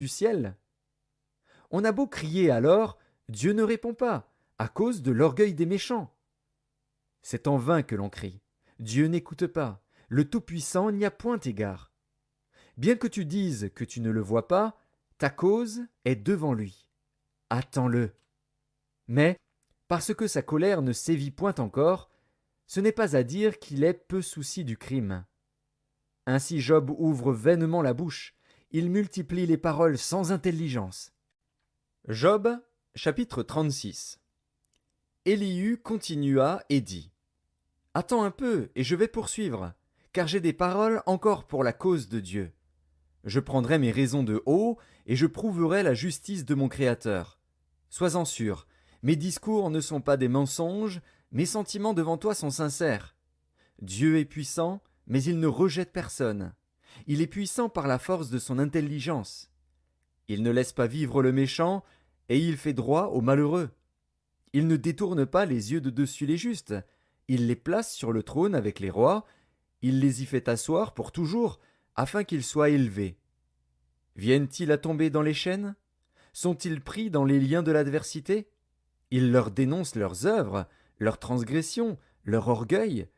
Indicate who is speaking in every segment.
Speaker 1: du ciel? On a beau crier alors, Dieu ne répond pas, à cause de l'orgueil des méchants. C'est en vain que l'on crie. Dieu n'écoute pas. Le Tout-Puissant n'y a point égard. Bien que tu dises que tu ne le vois pas, ta cause est devant lui. Attends-le. Mais, parce que sa colère ne sévit point encore, ce n'est pas à dire qu'il ait peu souci du crime. Ainsi Job ouvre vainement la bouche, il multiplie les paroles sans intelligence. Job, chapitre 36. Élihu continua et dit: Attends un peu, et je vais poursuivre, car j'ai des paroles encore pour la cause de Dieu. Je prendrai mes raisons de haut, et je prouverai la justice de mon Créateur. Sois-en sûr, mes discours ne sont pas des mensonges, mes sentiments devant toi sont sincères. Dieu est puissant, mais il ne rejette personne. Il est puissant par la force de son intelligence. Il ne laisse pas vivre le méchant, et il fait droit aux malheureux. Il ne détourne pas les yeux de dessus les justes. Il les place sur le trône avec les rois. Il les y fait asseoir pour toujours, afin qu'ils soient élevés. Viennent-ils à tomber dans les chaînes? Sont-ils pris dans les liens de l'adversité? Il leur dénonce leurs œuvres, leurs transgressions, leur orgueil.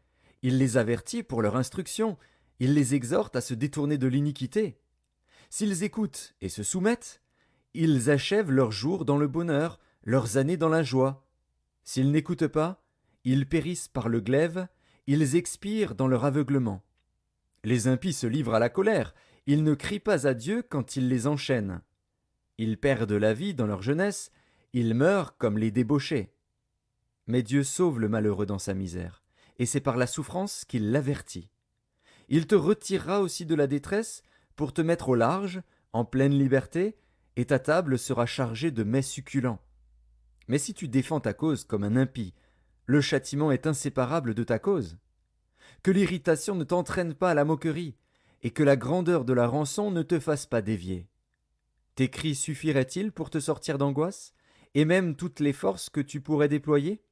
Speaker 1: Il les avertit pour leur instruction. Il les exhorte à se détourner de l'iniquité. S'ils écoutent et se soumettent, ils achèvent leurs jours dans le bonheur, leurs années dans la joie. S'ils n'écoutent pas, ils périssent par le glaive, ils expirent dans leur aveuglement. Les impies se livrent à la colère, ils ne crient pas à Dieu quand il les enchaîne. Ils perdent la vie dans leur jeunesse, ils meurent comme les débauchés. Mais Dieu sauve le malheureux dans sa misère, et c'est par la souffrance qu'il l'avertit. Il te retirera aussi de la détresse pour te mettre au large, en pleine liberté, et ta table sera chargée de mets succulents. Mais si tu défends ta cause comme un impie, le châtiment est inséparable de ta cause. Que l'irritation ne t'entraîne pas à la moquerie, et que la grandeur de la rançon ne te fasse pas dévier. Tes cris suffiraient-ils pour te sortir d'angoisse, et même toutes les forces que tu pourrais déployer?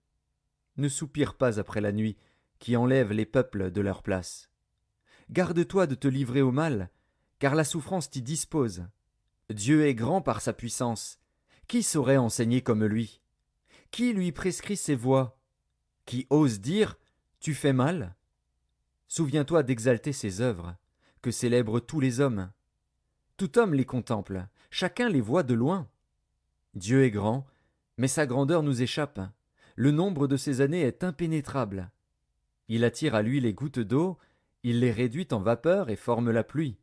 Speaker 1: Ne soupire pas après la nuit, qui enlève les peuples de leur place. Garde-toi de te livrer au mal, car la souffrance t'y dispose. Dieu est grand par sa puissance. Qui saurait enseigner comme lui? Qui lui prescrit ses voies? Qui ose dire: Tu fais mal? Souviens-toi d'exalter ses œuvres, que célèbrent tous les hommes. Tout homme les contemple, chacun les voit de loin. Dieu est grand, mais sa grandeur nous échappe. Le nombre de ses années est impénétrable. Il attire à lui les gouttes d'eau, il les réduit en vapeur et forme la pluie.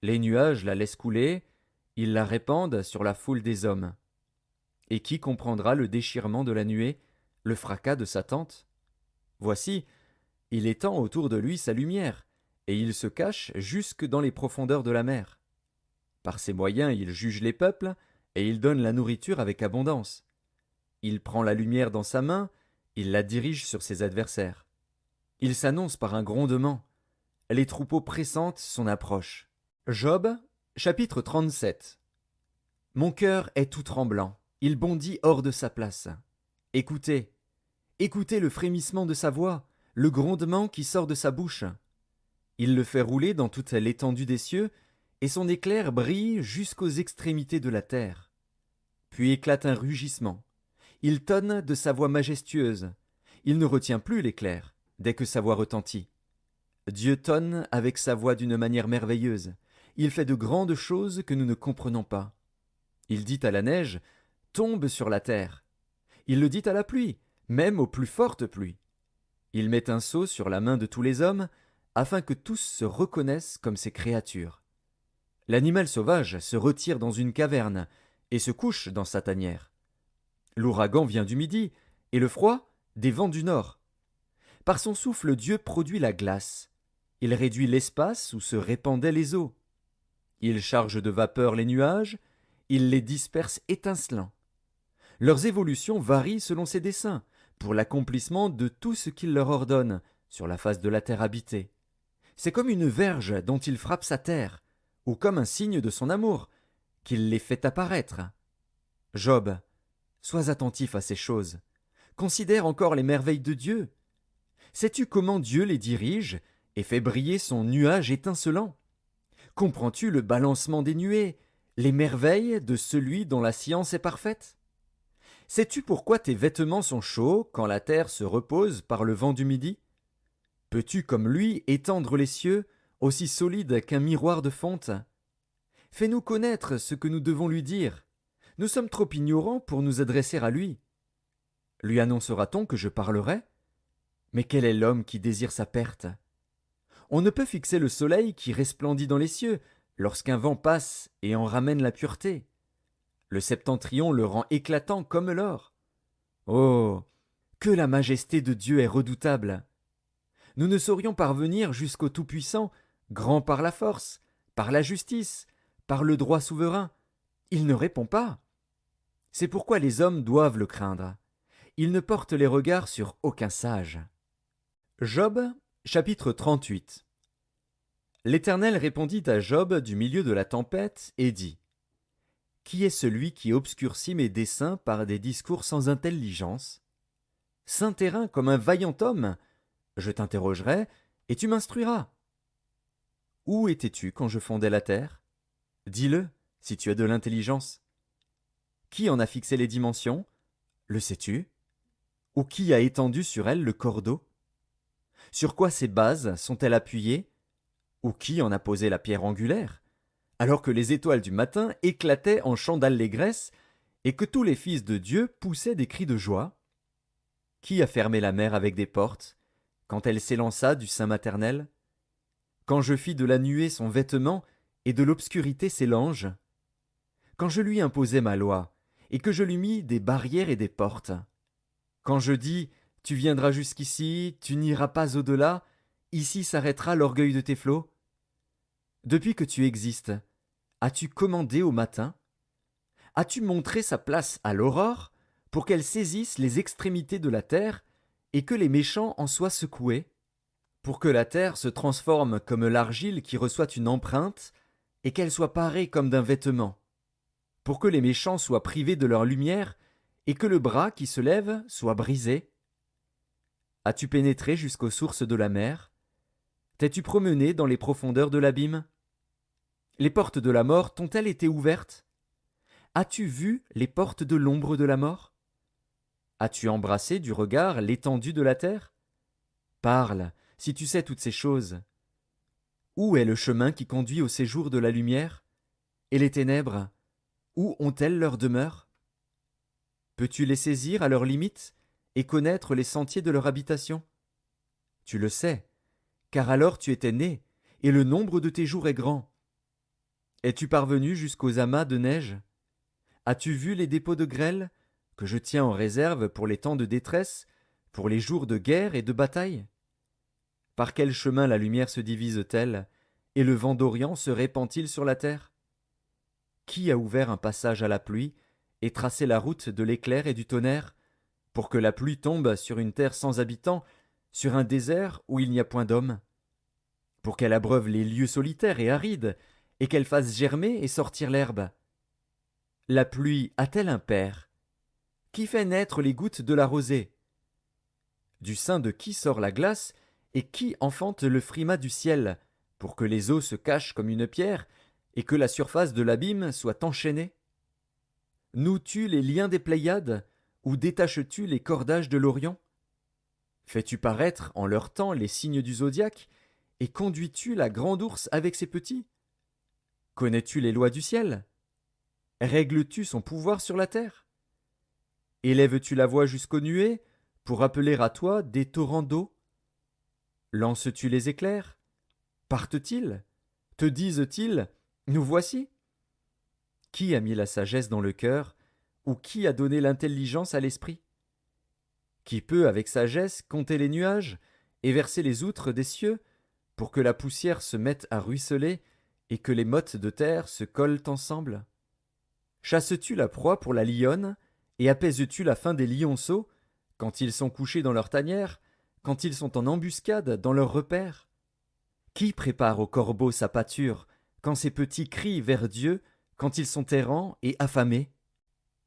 Speaker 1: Les nuages la laissent couler, ils la répandent sur la foule des hommes. Et qui comprendra le déchirement de la nuée, le fracas de sa tente? Voici, il étend autour de lui sa lumière, et il se cache jusque dans les profondeurs de la mer. Par ses moyens il juge les peuples, et il donne la nourriture avec abondance. Il prend la lumière dans sa main, il la dirige sur ses adversaires. Il s'annonce par un grondement. Les troupeaux pressentent son approche. Job, chapitre 37. Mon cœur est tout tremblant, il bondit hors de sa place. Écoutez, écoutez le frémissement de sa voix, le grondement qui sort de sa bouche. Il le fait rouler dans toute l'étendue des cieux, et son éclair brille jusqu'aux extrémités de la terre. Puis éclate un rugissement. Il tonne de sa voix majestueuse. Il ne retient plus l'éclair, dès que sa voix retentit. Dieu tonne avec sa voix d'une manière merveilleuse. Il fait de grandes choses que nous ne comprenons pas. Il dit à la neige: Tombe sur la terre. Il le dit à la pluie, même aux plus fortes pluies. Il met un sceau sur la main de tous les hommes, afin que tous se reconnaissent comme ses créatures. L'animal sauvage se retire dans une caverne et se couche dans sa tanière. L'ouragan vient du midi, et le froid des vents du nord. Par son souffle, Dieu produit la glace. Il réduit l'espace où se répandaient les eaux. Il charge de vapeur les nuages, il les disperse étincelants. Leurs évolutions varient selon ses desseins, pour l'accomplissement de tout ce qu'il leur ordonne, sur la face de la terre habitée. C'est comme une verge dont il frappe sa terre, ou comme un signe de son amour, qu'il les fait apparaître. Job, sois attentif à ces choses. Considère encore les merveilles de Dieu. Sais-tu comment Dieu les dirige et fait briller son nuage étincelant? Comprends-tu le balancement des nuées, les merveilles de celui dont la science est parfaite? Sais-tu pourquoi tes vêtements sont chauds quand la terre se repose par le vent du midi? Peux-tu, comme lui, étendre les cieux, aussi solides qu'un miroir de fonte? Fais-nous connaître ce que nous devons lui dire. Nous sommes trop ignorants pour nous adresser à lui. Lui annoncera-t-on que je parlerai? Mais quel est l'homme qui désire sa perte? On ne peut fixer le soleil qui resplendit dans les cieux, lorsqu'un vent passe et en ramène la pureté. Le septentrion le rend éclatant comme l'or. Oh, que la majesté de Dieu est redoutable! Nous ne saurions parvenir jusqu'au Tout-Puissant, grand par la force, par la justice, par le droit souverain. Il ne répond pas. C'est pourquoi les hommes doivent le craindre. Il ne porte les regards sur aucun sage. Job, chapitre 38. L'Éternel répondit à Job du milieu de la tempête et dit: Qui est celui qui obscurcit mes desseins par des discours sans intelligence? Saint terrain comme un vaillant homme, je t'interrogerai, et tu m'instruiras. Où étais-tu quand je fondais la terre? Dis-le, si tu as de l'intelligence. Qui en a fixé les dimensions? Le sais-tu? Ou qui a étendu sur elle le cordeau? Sur quoi ces bases sont-elles appuyées? Ou qui en a posé la pierre angulaire? Alors que les étoiles du matin éclataient en chants d'allégresse, et que tous les fils de Dieu poussaient des cris de joie? Qui a fermé la mer avec des portes, quand elle s'élança du sein maternel? Quand je fis de la nuée son vêtement, et de l'obscurité ses langes? Quand je lui imposai ma loi, et que je lui mis des barrières et des portes? Quand je dis: Tu viendras jusqu'ici, tu n'iras pas au-delà, ici s'arrêtera l'orgueil de tes flots? Depuis que tu existes, as-tu commandé au matin? As-tu montré sa place à l'aurore, pour qu'elle saisisse les extrémités de la terre, et que les méchants en soient secoués? Pour que la terre se transforme comme l'argile qui reçoit une empreinte, et qu'elle soit parée comme d'un vêtement? Pour que les méchants soient privés de leur lumière, et que le bras qui se lève soit brisé? As-tu pénétré jusqu'aux sources de la mer? T'es-tu promené dans les profondeurs de l'abîme? Les portes de la mort t'ont-elles été ouvertes? As-tu vu les portes de l'ombre de la mort? As-tu embrassé du regard l'étendue de la terre? Parle, si tu sais toutes ces choses. Où est le chemin qui conduit au séjour de la lumière? Et les ténèbres, où ont-elles leur demeure? Peux-tu les saisir à leurs limites et connaître les sentiers de leur habitation? Tu le sais, car alors tu étais né, et le nombre de tes jours est grand. Es-tu parvenu jusqu'aux amas de neige? As-tu vu les dépôts de grêle, que je tiens en réserve pour les temps de détresse, pour les jours de guerre et de bataille? Par quel chemin la lumière se divise-t-elle, et le vent d'Orient se répand-il sur la terre? Qui a ouvert un passage à la pluie, et tracé la route de l'éclair et du tonnerre, pour que la pluie tombe sur une terre sans habitants, sur un désert où il n'y a point d'homme? Pour qu'elle abreuve les lieux solitaires et arides, et qu'elle fasse germer et sortir l'herbe? La pluie a-t-elle un père? Qui fait naître les gouttes de la rosée? Du sein de qui sort la glace, et qui enfante le frimas du ciel, pour que les eaux se cachent comme une pierre, et que la surface de l'abîme soit enchaînée? Noues-tu les liens des Pléiades, ou détaches-tu les cordages de l'Orient? Fais-tu paraître en leur temps les signes du zodiaque, et conduis-tu la grande ours avec ses petits? Connais-tu les lois du ciel? Règles-tu son pouvoir sur la terre? Élèves-tu la voix jusqu'aux nuées, pour appeler à toi des torrents d'eau? Lances-tu les éclairs? Partent-ils? Te disent-ils: Nous voici? Qui a mis la sagesse dans le cœur, ou qui a donné l'intelligence à l'esprit? Qui peut avec sagesse compter les nuages, et verser les outres des cieux, pour que la poussière se mette à ruisseler, et que les mottes de terre se collent ensemble? Chasses-tu la proie pour la lionne, et apaises-tu la faim des lionceaux, quand ils sont couchés dans leur tanière, quand ils sont en embuscade dans leur repaire? Qui prépare au corbeau sa pâture, quand ses petits crient vers Dieu, quand ils sont errants et affamés?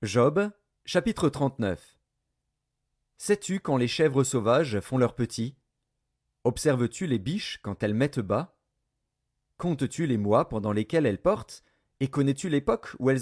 Speaker 1: Job, chapitre 39. Sais-tu quand les chèvres sauvages font leurs petits? Observes-tu les biches quand elles mettent bas? Comptes-tu les mois pendant lesquels elles portent, Et connais-tu l'époque où elles